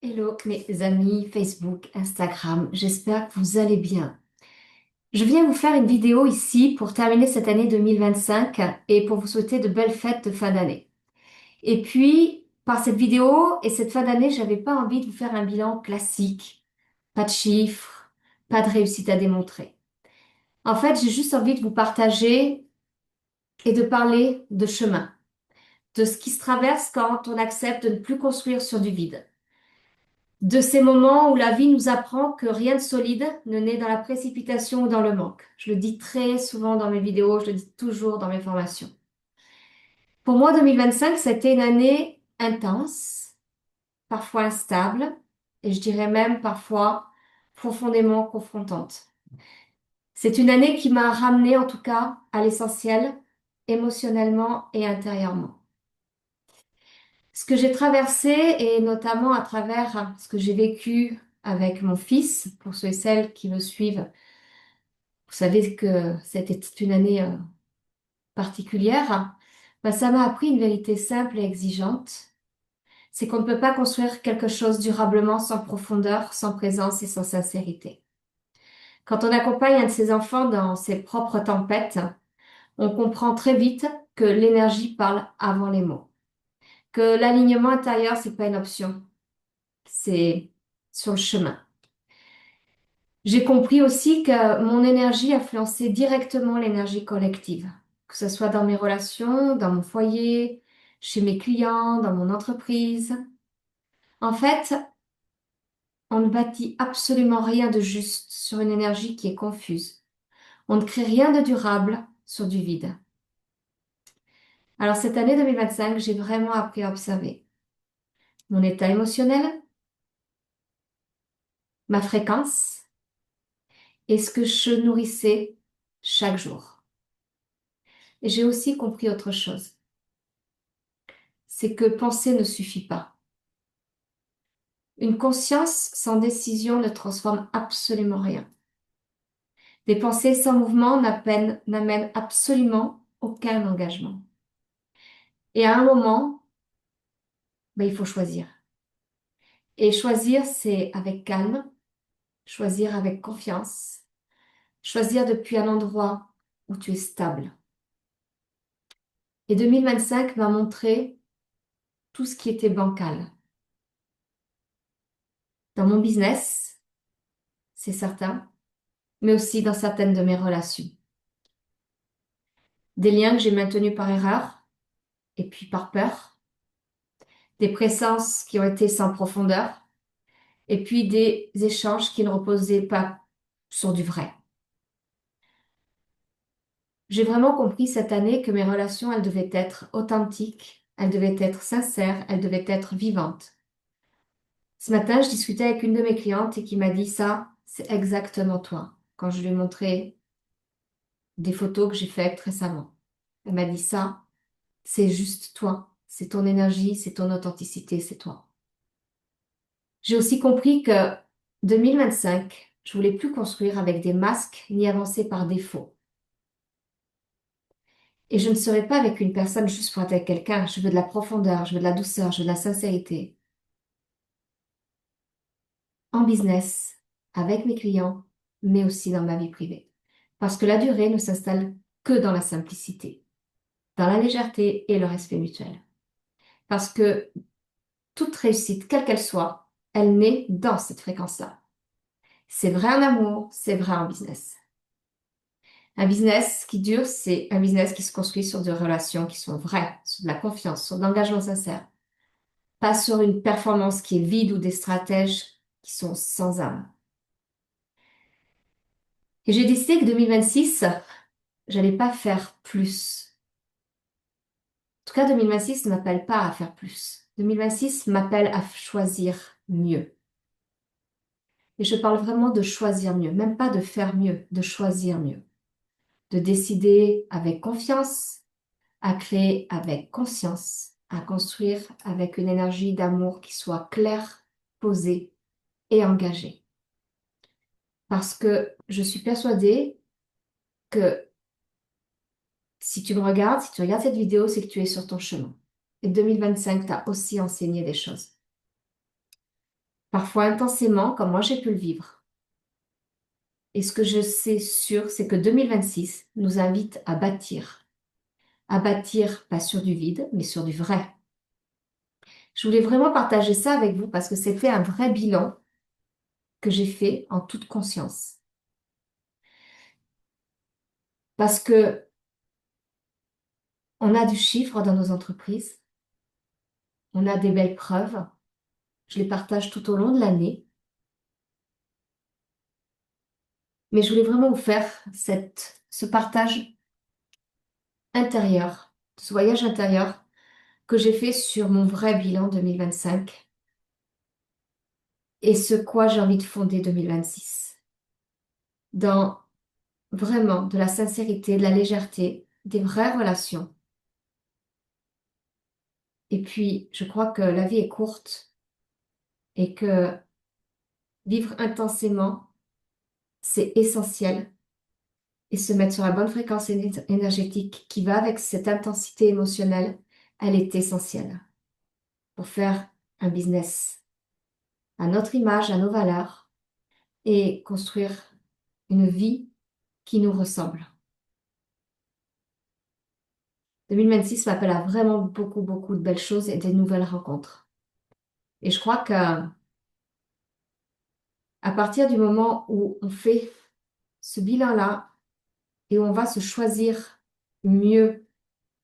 Hello mes amis Facebook, Instagram, j'espère que vous allez bien. Je viens vous faire une vidéo ici pour terminer cette année 2025 et pour vous souhaiter de belles fêtes de fin d'année. Et puis, par cette vidéo et cette fin d'année, j'avais pas envie de vous faire un bilan classique, pas de chiffres, pas de réussite à démontrer. En fait, j'ai juste envie de vous partager et de parler de chemin, de ce qui se traverse quand on accepte de ne plus construire sur du vide. De ces moments où la vie nous apprend que rien de solide ne naît dans la précipitation ou dans le manque. Je le dis très souvent dans mes vidéos, je le dis toujours dans mes formations. Pour moi, 2025, c'était une année intense, parfois instable, et je dirais même parfois profondément confrontante. C'est une année qui m'a ramenée, en tout cas, à l'essentiel, émotionnellement et intérieurement. Ce que j'ai traversé, et notamment à travers ce que j'ai vécu avec mon fils, pour ceux et celles qui me suivent, vous savez que c'était une année particulière, bah, ça m'a appris une vérité simple et exigeante. C'est qu'on ne peut pas construire quelque chose durablement sans profondeur, sans présence et sans sincérité. Quand on accompagne un de ses enfants dans ses propres tempêtes, on comprend très vite que l'énergie parle avant les mots, que l'alignement intérieur, c'est pas une option, c'est sur le chemin. J'ai compris aussi que mon énergie influençait directement l'énergie collective, que ce soit dans mes relations, dans mon foyer, chez mes clients, dans mon entreprise. En fait, on ne bâtit absolument rien de juste sur une énergie qui est confuse. On ne crée rien de durable sur du vide. Alors cette année 2025, j'ai vraiment appris à observer mon état émotionnel, ma fréquence et ce que je nourrissais chaque jour. Et j'ai aussi compris autre chose, c'est que penser ne suffit pas. Une conscience sans décision ne transforme absolument rien. Des pensées sans mouvement n'amènent absolument aucun engagement. Et à un moment, ben, il faut choisir. Et choisir, c'est avec calme, choisir avec confiance, choisir depuis un endroit où tu es stable. Et 2025 m'a montré tout ce qui était bancal. Dans mon business, c'est certain, mais aussi dans certaines de mes relations. Des liens que j'ai maintenus par erreur et puis par peur, des présences qui ont été sans profondeur, et puis des échanges qui ne reposaient pas sur du vrai. J'ai vraiment compris cette année que mes relations, elles devaient être authentiques, elles devaient être sincères, elles devaient être vivantes. Ce matin, je discutais avec une de mes clientes et qui m'a dit ça, c'est exactement toi, quand je lui ai montré des photos que j'ai faites récemment. Elle m'a dit ça, c'est juste toi, c'est ton énergie, c'est ton authenticité, c'est toi. J'ai aussi compris que 2025, je voulais plus construire avec des masques ni avancer par défaut. Et je ne serai pas avec une personne juste pour être avec quelqu'un. Je veux de la profondeur, je veux de la douceur, je veux de la sincérité. En business, avec mes clients, mais aussi dans ma vie privée. Parce que la durée ne s'installe que dans la simplicité, dans la légèreté et le respect mutuel. Parce que toute réussite, quelle qu'elle soit, elle naît dans cette fréquence-là. C'est vrai en amour, c'est vrai en business. Un business qui dure, c'est un business qui se construit sur des relations qui sont vraies, sur de la confiance, sur de l'engagement sincère, pas sur une performance qui est vide ou des stratèges qui sont sans âme. Et j'ai décidé que 2026, j'allais pas faire plus. En tout cas, 2026 ne m'appelle pas à faire plus. 2026 m'appelle à choisir mieux. Et je parle vraiment de choisir mieux, même pas de faire mieux, de choisir mieux. De décider avec confiance, à créer avec conscience, à construire avec une énergie d'amour qui soit claire, posée et engagée. Parce que je suis persuadée que si tu me regardes, si tu regardes cette vidéo, c'est que tu es sur ton chemin. Et 2025 t'a aussi enseigné des choses. parfois intensément, comme moi j'ai pu le vivre. Et ce que je sais sûr, c'est que 2026 nous invite à bâtir. À bâtir, pas sur du vide, mais sur du vrai. Je voulais vraiment partager ça avec vous parce que c'était un vrai bilan que j'ai fait en toute conscience. Parce que on a du chiffre dans nos entreprises, on a des belles preuves, je les partage tout au long de l'année, mais je voulais vraiment vous faire ce partage intérieur, ce voyage intérieur que j'ai fait sur mon vrai bilan 2025 et ce quoi j'ai envie de fonder 2026. Dans vraiment de la sincérité, de la légèreté, des vraies relations. Et puis, je crois que la vie est courte et que vivre intensément, c'est essentiel. Et se mettre sur la bonne fréquence énergétique qui va avec cette intensité émotionnelle, elle est essentielle pour faire un business à notre image, à nos valeurs et construire une vie qui nous ressemble. 2026 m'appelle à vraiment beaucoup, beaucoup de belles choses et des nouvelles rencontres. Et je crois que à partir du moment où on fait ce bilan-là et où on va se choisir mieux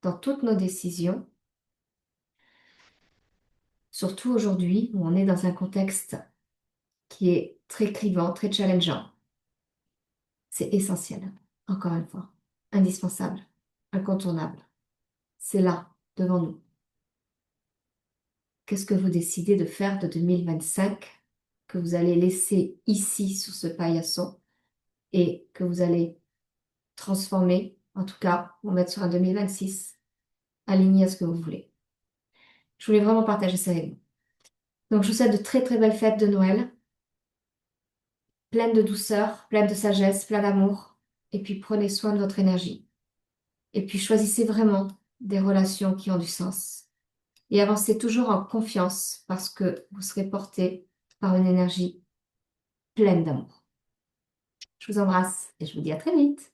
dans toutes nos décisions, surtout aujourd'hui où on est dans un contexte qui est très clivant, très challengeant, c'est essentiel, encore une fois, indispensable, incontournable. C'est là, devant nous. Qu'est-ce que vous décidez de faire de 2025 que vous allez laisser ici sur ce paillasson et que vous allez transformer, en tout cas, ou mettre sur un 2026, aligné à ce que vous voulez. Je voulais vraiment partager ça avec vous. Donc, je vous souhaite de très très belles fêtes de Noël, pleines de douceur, pleines de sagesse, pleines d'amour. Et puis, prenez soin de votre énergie. Et puis, choisissez vraiment des relations qui ont du sens. Et avancez toujours en confiance parce que vous serez porté par une énergie pleine d'amour. Je vous embrasse et je vous dis à très vite.